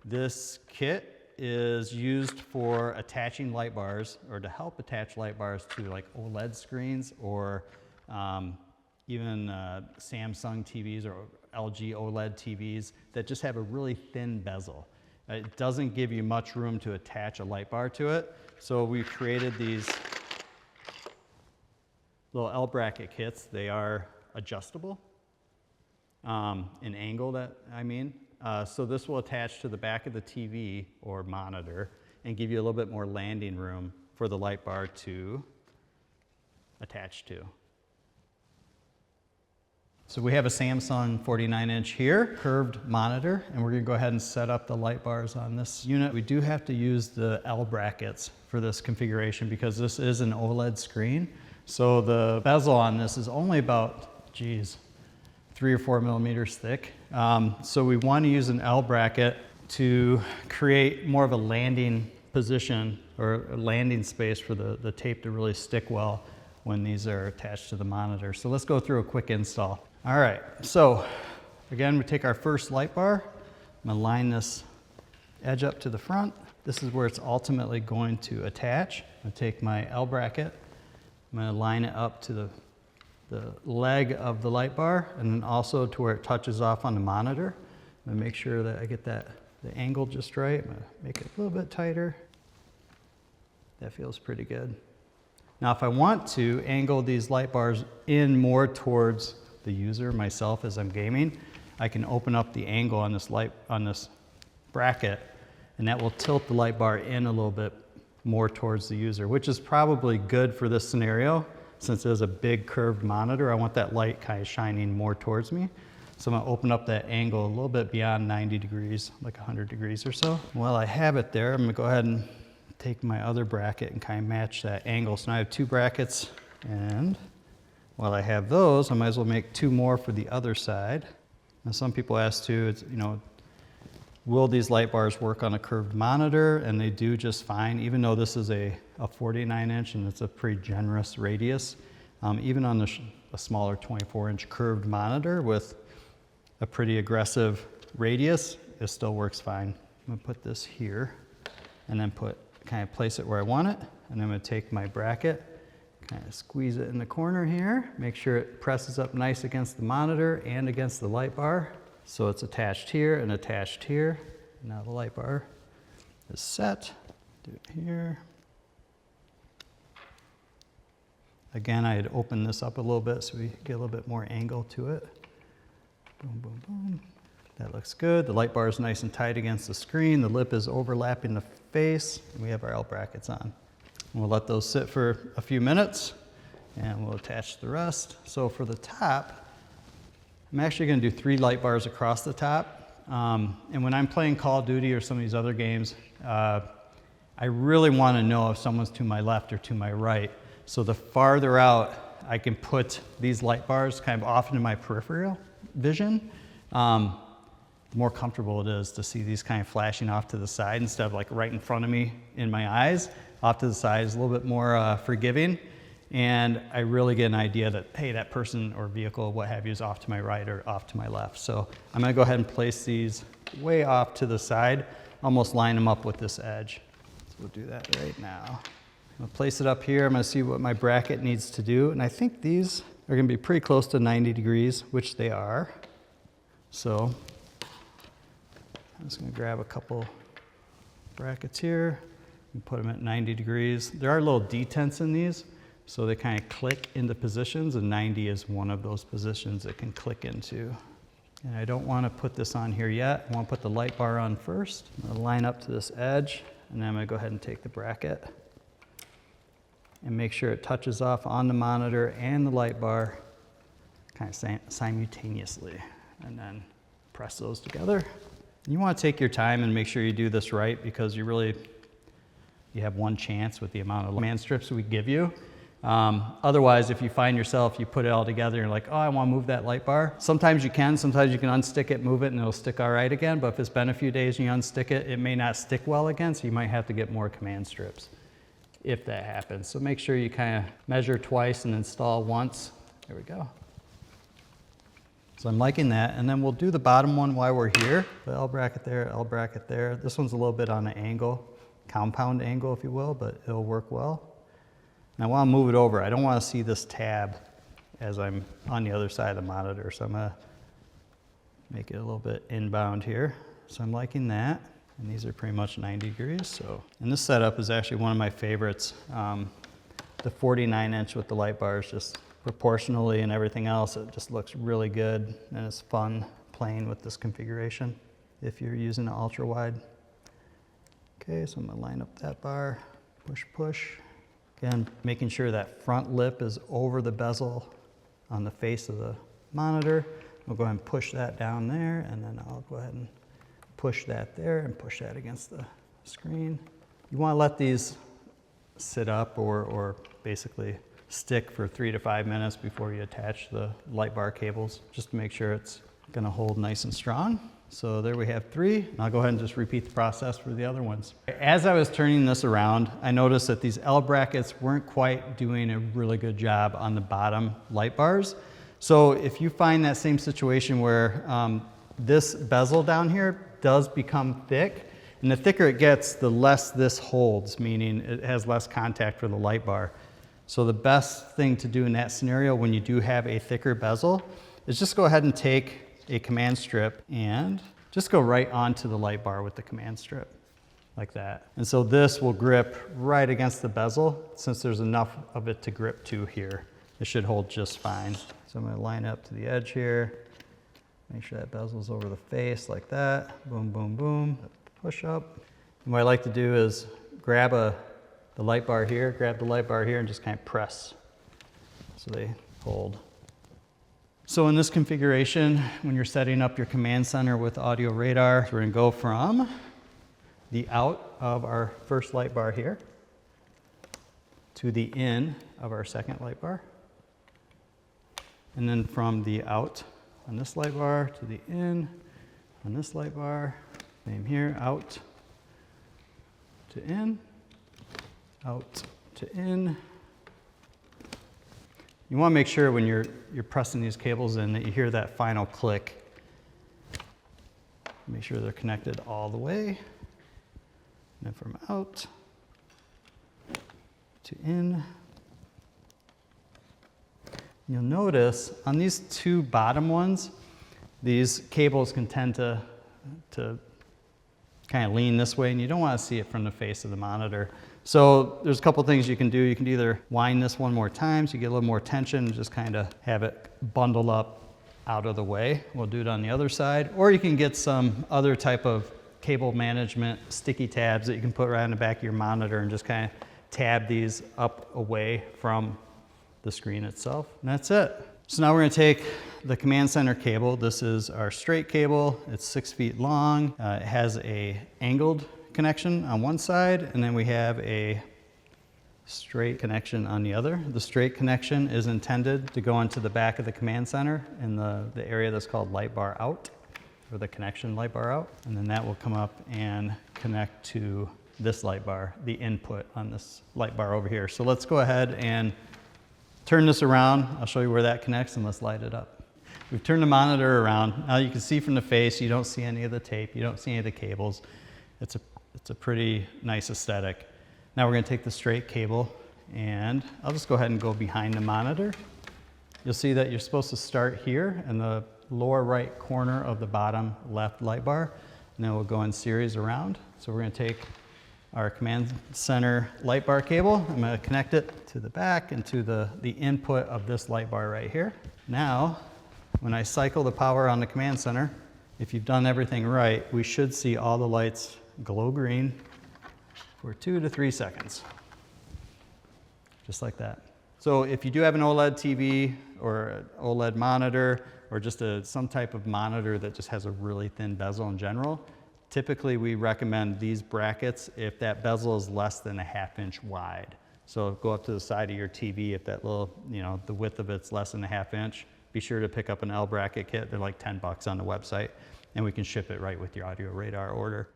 This kit is used for attaching light bars, or to help attach light bars to like OLED screens, or even Samsung TVs or LG OLED TVs that just have a really thin bezel. It doesn't give you much room to attach a light bar to it. So we've created these little L bracket kits. They are adjustable in angle, that I mean. So this will attach to the back of the TV or monitor and give you a little bit more landing room for the light bar to attach to. So we have a Samsung 49-inch here, curved monitor, and we're gonna go ahead and set up the light bars on this unit. We do have to use the L brackets for this configuration because this is an OLED screen. So the bezel on this is only about, 3 or 4 millimeters thick. So we want to use an L bracket to create more of a landing position or a landing space for the tape to really stick well when these are attached to the monitor. So let's go through a quick install. All right, so again, we take our first light bar. I'm gonna line this edge up to the front. This is where it's ultimately going to attach. I'm gonna take my L bracket. I'm gonna line it up to the leg of the light bar, and then also to where it touches off on the monitor. I'm gonna make sure that I get the angle just right. I'm gonna make it a little bit tighter. That feels pretty good. Now, if I want to angle these light bars in more towards the user, myself, as I'm gaming, I can open up the angle on this bracket, and that will tilt the light bar in a little bit more towards the user, which is probably good for this scenario. Since there's a big curved monitor, I want that light kind of shining more towards me. So I'm gonna open up that angle a little bit beyond 90 degrees, like 100 degrees or so. While I have it there, I'm gonna go ahead and take my other bracket and kind of match that angle. So now I have 2 brackets, and while I have those, I might as well make 2 more for the other side. Now some people ask too, will these light bars work on a curved monitor? And they do just fine, even though this is a 49-inch and it's a pretty generous radius. Even on a smaller 24-inch curved monitor with a pretty aggressive radius, it still works fine. I'm gonna put this here and then kind of place it where I want it. And I'm gonna take my bracket, kind of squeeze it in the corner here, make sure it presses up nice against the monitor and against the light bar. So it's attached here and attached here. Now the light bar is set. Do it here. Again, I had opened this up a little bit so we get a little bit more angle to it. Boom, boom, boom. That looks good. The light bar is nice and tight against the screen. The lip is overlapping the face. And we have our L brackets on. And we'll let those sit for a few minutes and we'll attach the rest. So for the top, I'm actually going to do 3 light bars across the top. And when I'm playing Call of Duty or some of these other games, I really want to know if someone's to my left or to my right. So the farther out I can put these light bars kind of off into my peripheral vision, the more comfortable it is to see these kind of flashing off to the side instead of like right in front of me in my eyes. Off to the side is a little bit more forgiving. And I really get an idea that, hey, that person or vehicle, what have you, is off to my right or off to my left. So I'm gonna go ahead and place these way off to the side, almost line them up with this edge. So we'll do that right now. I'm gonna place it up here. I'm gonna see what my bracket needs to do. And I think these are gonna be pretty close to 90 degrees, which they are. So I'm just gonna grab a couple brackets here and put them at 90 degrees. There are little detents in these, so they kind of click into positions, and 90 is one of those positions it can click into. And I don't want to put this on here yet. I want to put the light bar on first. I'm going to line up to this edge, and then I'm going to go ahead and take the bracket and make sure it touches off on the monitor and the light bar kind of simultaneously, and then press those together. You want to take your time and make sure you do this right, because you have one chance with the amount of command strips we give you. Otherwise, if you find yourself, you put it all together, and you're like, oh, I want to move that light bar. Sometimes you can unstick it, move it, and it'll stick all right again. But if it's been a few days and you unstick it, it may not stick well again, so you might have to get more command strips if that happens. So make sure you kind of measure twice and install once. There we go. So I'm liking that. And then we'll do the bottom one while we're here. The L bracket there, L bracket there. This one's a little bit on an angle, compound angle, if you will, but it'll work well. And I want to move it over. I don't want to see this tab as I'm on the other side of the monitor. So I'm going to make it a little bit inbound here. So I'm liking that. And these are pretty much 90 degrees. So, and this setup is actually one of my favorites. The 49-inch with the light bars, just proportionally and everything else, it just looks really good, and it's fun playing with this configuration if you're using an ultra wide. Okay, so I'm gonna line up that bar, push, push. Again, making sure that front lip is over the bezel on the face of the monitor. We'll go ahead and push that down there, and then I'll go ahead and push that there and push that against the screen. You wanna let these sit up or basically stick for 3 to 5 minutes before you attach the light bar cables, just to make sure it's gonna hold nice and strong. So there we have 3, and I'll go ahead and just repeat the process for the other ones. As I was turning this around, I noticed that these L brackets weren't quite doing a really good job on the bottom light bars. So if you find that same situation where this bezel down here does become thick, and the thicker it gets, the less this holds, meaning it has less contact for the light bar. So the best thing to do in that scenario when you do have a thicker bezel is just go ahead and take a command strip and just go right onto the light bar with the command strip, like that. And so this will grip right against the bezel. Since there's enough of it to grip to here, it should hold just fine. So I'm gonna line up to the edge here, make sure that bezel's over the face like that. Boom, boom, boom, push up. And what I like to do is grab the light bar here, grab the light bar here, and just kind of press so they hold. So in this configuration, when you're setting up your command center with audio radar, we're gonna go from the out of our first light bar here to the in of our second light bar. And then from the out on this light bar to the in on this light bar. Same here, out to in, out to in. You want to make sure when you're pressing these cables in that you hear that final click. Make sure they're connected all the way. And then from out to in. You'll notice on these 2 bottom ones, these cables can tend to kind of lean this way, and you don't want to see it from the face of the monitor. So there's a couple things you can do. You can either wind this one more time so you get a little more tension and just kind of have it bundle up out of the way. We'll do it on the other side. Or you can get some other type of cable management sticky tabs that you can put right on the back of your monitor and just kind of tab these up away from the screen itself. And that's it. So now we're going to take the command center cable. This is our straight cable. It's 6 feet long. It has a angled connection on one side, and then we have a straight connection on the other. The straight connection is intended to go into the back of the command center in the area that's called light bar out, or the connection light bar out. And then that will come up and connect to this light bar, the input on this light bar over here. So let's go ahead and turn this around. I'll show you where that connects, and let's light it up. We've turned the monitor around. Now you can see from the face, you don't see any of the tape, you don't see any of the cables. It's a pretty nice aesthetic. Now we're going to take the straight cable, and I'll just go ahead and go behind the monitor. You'll see that you're supposed to start here in the lower right corner of the bottom left light bar, and then we'll go in series around. So we're going to take our command center light bar cable. I'm going to connect it to the back and to the input of this light bar right here. Now, when I cycle the power on the command center, if you've done everything right, we should see all the lights glow green for 2 to 3 seconds. Just like that. So if you do have an OLED TV or an OLED monitor or just some type of monitor that just has a really thin bezel in general, typically we recommend these brackets if that bezel is less than a 1/2 inch wide. So go up to the side of your TV if that little, the width of it's less than a 1/2 inch. Be sure to pick up an L bracket kit. They're like $10 on the website, and we can ship it right with your audio radar order.